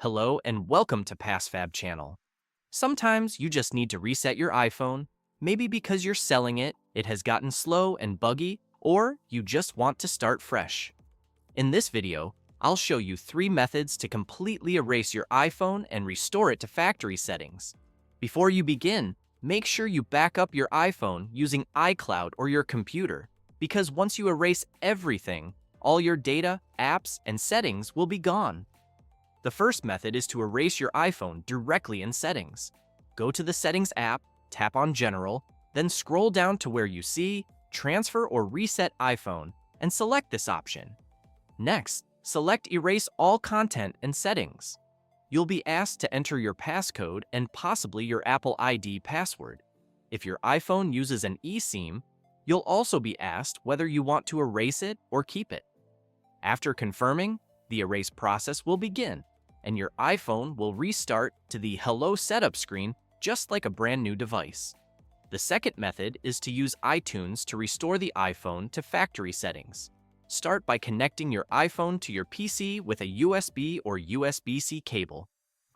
Hello and welcome to PassFab channel. Sometimes you just need to reset your iPhone, maybe because you're selling it, it has gotten slow and buggy, or you just want to start fresh. In this video, I'll show you 3 methods to completely erase your iPhone and restore it to factory settings. Before you begin, make sure you back up your iPhone using iCloud or your computer, because once you erase everything, all your data, apps, and settings will be gone. The first method is to erase your iPhone directly in Settings. Go to the Settings app, tap on General, then scroll down to where you see Transfer or Reset iPhone and select this option. Next, select Erase All Content and Settings. You'll be asked to enter your passcode and possibly your Apple ID password. If your iPhone uses an eSIM, you'll also be asked whether you want to erase it or keep it. After confirming, the erase process will begin, and your iPhone will restart to the Hello Setup screen just like a brand new device. The second method is to use iTunes to restore the iPhone to factory settings. Start by connecting your iPhone to your PC with a USB or USB-C cable.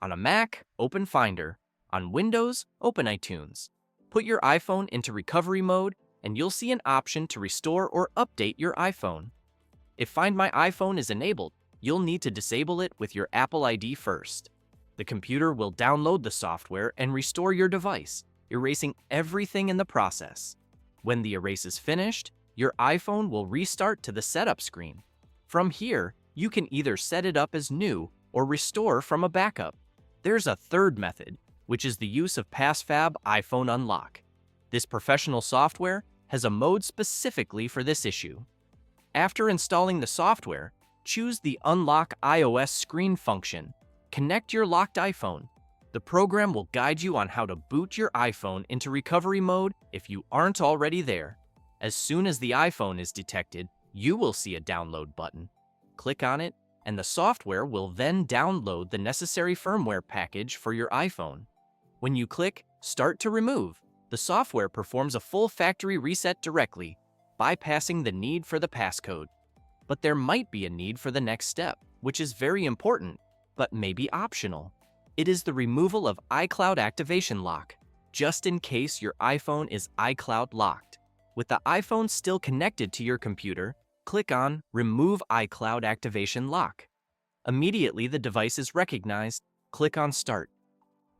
On a Mac, open Finder. On Windows, open iTunes. Put your iPhone into recovery mode, and you'll see an option to restore or update your iPhone. If Find My iPhone is enabled, you'll need to disable it with your Apple ID first. The computer will download the software and restore your device, erasing everything in the process. When the erase is finished, your iPhone will restart to the setup screen. From here, you can either set it up as new or restore from a backup. There's a third method, which is the use of PassFab iPhone Unlock. This professional software has a mode specifically for this issue. After installing the software, choose the Unlock iOS screen function. Connect your locked iPhone. The program will guide you on how to boot your iPhone into recovery mode if you aren't already there. As soon as the iPhone is detected, you will see a download button. Click on it, and the software will then download the necessary firmware package for your iPhone. When you click Start to Remove, the software performs a full factory reset directly, bypassing the need for the passcode. But there might be a need for the next step, which is very important, but may be optional. It is the removal of iCloud activation lock, just in case your iPhone is iCloud locked. With the iPhone still connected to your computer, click on Remove iCloud Activation Lock. Immediately, the device is recognized. Click on Start.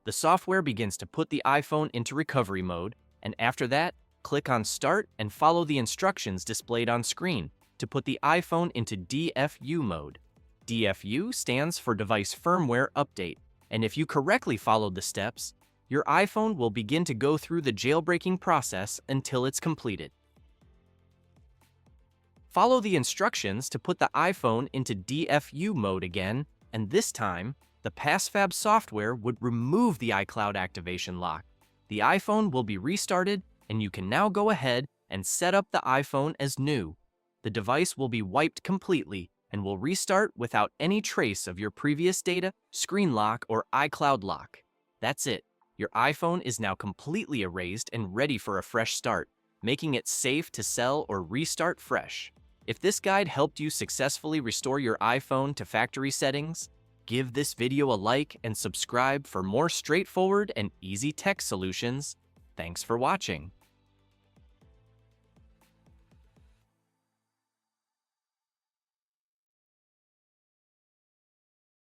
The software begins to put the iPhone into recovery mode, and after that, click on Start and follow the instructions displayed on screen to put the iPhone into DFU mode. DFU stands for Device Firmware Update, and if you correctly followed the steps, your iPhone will begin to go through the jailbreaking process until it's completed. Follow the instructions to put the iPhone into DFU mode again, and this time, the PassFab software would remove the iCloud activation lock. The iPhone will be restarted, and you can now go ahead and set up the iPhone as new. The device will be wiped completely and will restart without any trace of your previous data, screen lock, or iCloud lock. That's it. Your iPhone is now completely erased and ready for a fresh start, making it safe to sell or restart fresh. If this guide helped you successfully restore your iPhone to factory settings, give this video a like and subscribe for more straightforward and easy tech solutions. Thanks for watching.